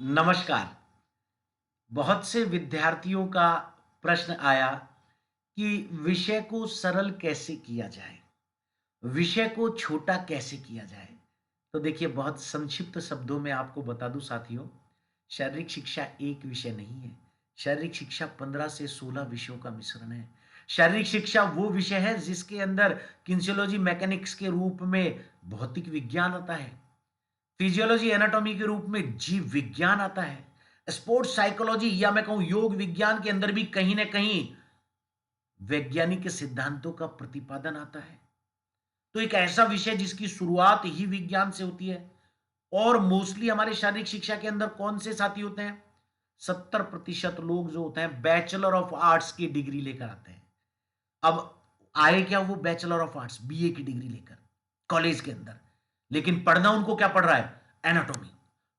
नमस्कार। बहुत से विद्यार्थियों का प्रश्न आया कि विषय को सरल कैसे किया जाए? विषय को छोटा कैसे किया जाए? तो देखिए बहुत संक्षिप्त शब्दों में आपको बता दूँ साथियों, शारीरिक शिक्षा एक विषय नहीं है। शारीरिक शिक्षा 15 से 16 विषयों का मिश्रण है। शारीरिक शिक्षा वो विषय है जिसके अंदर किनेसियोलॉजी मैकेनिक्स के रूप में भौतिक विज्ञान आता है। फिजियोलॉजी एनाटॉमी के रूप में जीव विज्ञान आता है। स्पोर्ट्स साइकोलॉजी या मैं कहूं योग विज्ञान के अंदर भी कहीं ना कहीं वैज्ञानिक सिद्धांतों का प्रतिपादन आता है। तो एक ऐसा विषय जिसकी शुरुआत ही विज्ञान से होती है। और मोस्टली हमारे शारीरिक शिक्षा के अंदर कौन से साथी होते हैं? 70% लोग जो होते हैं बैचलर ऑफ आर्ट्स की डिग्री लेकर आते हैं। अब आए क्या वो बैचलर ऑफ आर्ट्स बीए की डिग्री लेकर कॉलेज के अंदर, लेकिन पढ़ना उनको क्या पढ़ रहा है? एनाटॉमी,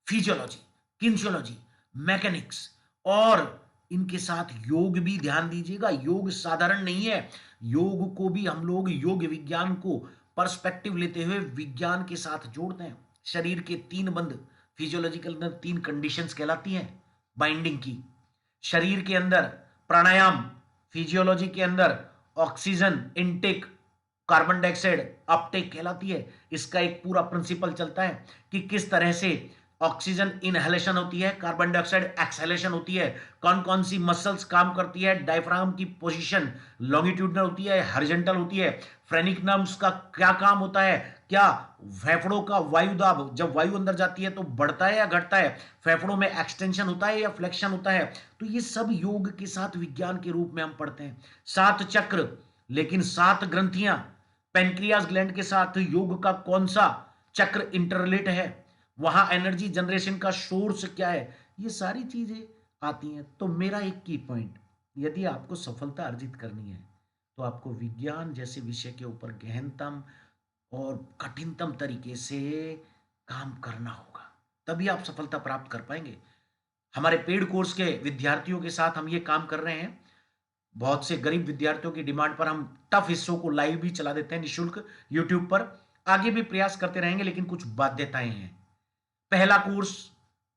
फिजियोलॉजी, किन्सियोलॉजी, मैकेनिक्स और इनके साथ योग भी। ध्यान दीजिएगा, योग साधारण नहीं है। योग को भी हम लोग योग विज्ञान को पर्सपेक्टिव लेते हुए विज्ञान के साथ जोड़ते हैं। शरीर के तीन बंध फिजियोलॉजिकल अंदर तीन कंडीशंस कहलाती हैं बाइंडिंग की। शरीर के अंदर प्राणायाम, फिजियोलॉजी के अंदर oxygen intake, carbon dioxide Uptake कहलाती है। इसका एक पूरा प्रिंसिपल चलता है कि किस तरह से ऑक्सीजन इनहेलेशन होती है, कार्बन डाइऑक्साइड एक्सहेलेशन होती है, कौन कौन सी मसल्स काम करती है, डायफ्राम की पोजीशन लॉन्गिट्यूडनल होती है, हॉरिजॉन्टल होती है, फ्रेनिक नर्व्स का क्या काम होता है, क्या फेफड़ों का वायु दाब जब वायु अंदर जाती है तो बढ़ता है या घटता है, फेफड़ों में एक्सटेंशन होता है या फ्लेक्शन होता है। तो ये सब योग के साथ विज्ञान के रूप में हम पढ़ते हैं। सात चक्र, लेकिन सात ग्रंथियां, पेनक्रियास ग्लैंड के साथ योग का कौन सा चक्र इंटरलेट है, वहां एनर्जी जनरेशन का सोर्स क्या है, ये सारी चीजें आती हैं। तो मेरा एक की पॉइंट, यदि आपको सफलता अर्जित करनी है तो आपको विज्ञान जैसे विषय के ऊपर गहनतम और कठिनतम तरीके से काम करना होगा, तभी आप सफलता प्राप्त कर पाएंगे। हमारे पेड कोर्स के विद्यार्थियों के साथ हम ये काम कर रहे हैं। बहुत से गरीब विद्यार्थियों की डिमांड पर हम टफ हिस्सों को लाइव भी चला देते हैं निःशुल्क यूट्यूब पर। आगे भी प्रयास करते रहेंगे, लेकिन कुछ बाध्यताएं हैं। पहला कोर्स,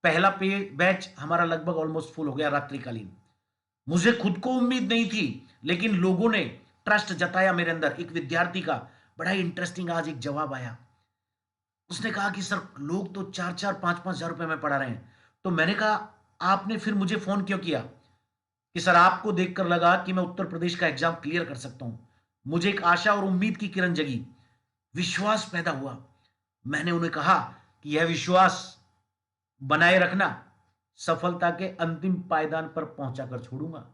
पहला पे बैच हमारा लगभग ऑलमोस्ट फुल हो गया रात्रिकालीन। मुझे खुद को उम्मीद नहीं थी, लेकिन लोगों ने ट्रस्ट जताया मेरे अंदर। एक विद्यार्थी का बड़ा ही इंटरेस्टिंग आज एक जवाब आया। उसने कहा कि सर लोग तो 4-4 5-5 हजार रुपए में पढ़ा रहे हैं। तो मैंने कहा आपने फिर मुझे फोन क्यों किया? कि सर आपको देखकर लगा कि मैं उत्तर प्रदेश का एग्जाम क्लियर कर सकता हूं। मुझे एक आशा और उम्मीद की किरण जगी, विश्वास पैदा हुआ। मैंने उन्हें कहा कि यह विश्वास बनाए रखना, सफलता के अंतिम पायदान पर पहुंचाकर छोड़ूंगा।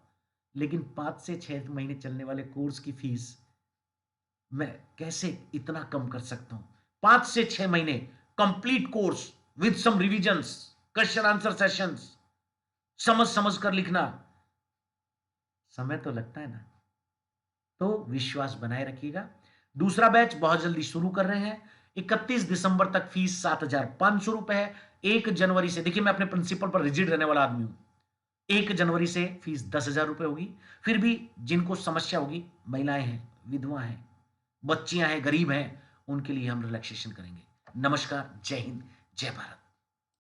लेकिन 5 से 6 महीने चलने वाले कोर्स की फीस मैं कैसे इतना कम कर सकता हूं? 5 से 6 महीने complete course with some revisions, question answer sessions, समझ समझ कर लिखना, समय तो लगता है ना। तो विश्वास बनाए रखिएगा। दूसरा बैच बहुत जल्दी शुरू कर रहे हैं। 31 दिसंबर तक फीस 7,500 रुपए है। 1 जनवरी से, देखिए मैं अपने प्रिंसिपल पर रिजिड रहने वाला आदमी हूं, 1 जनवरी से फीस 10,000 रुपए होगी। फिर भी जिनको समस्या होगी, महिलाएं हैं, विधवा हैं, बच्चियां हैं, गरीब हैं, उनके लिए हम रिलैक्सेशन करेंगे। नमस्कार, जय हिंद, जय भारत।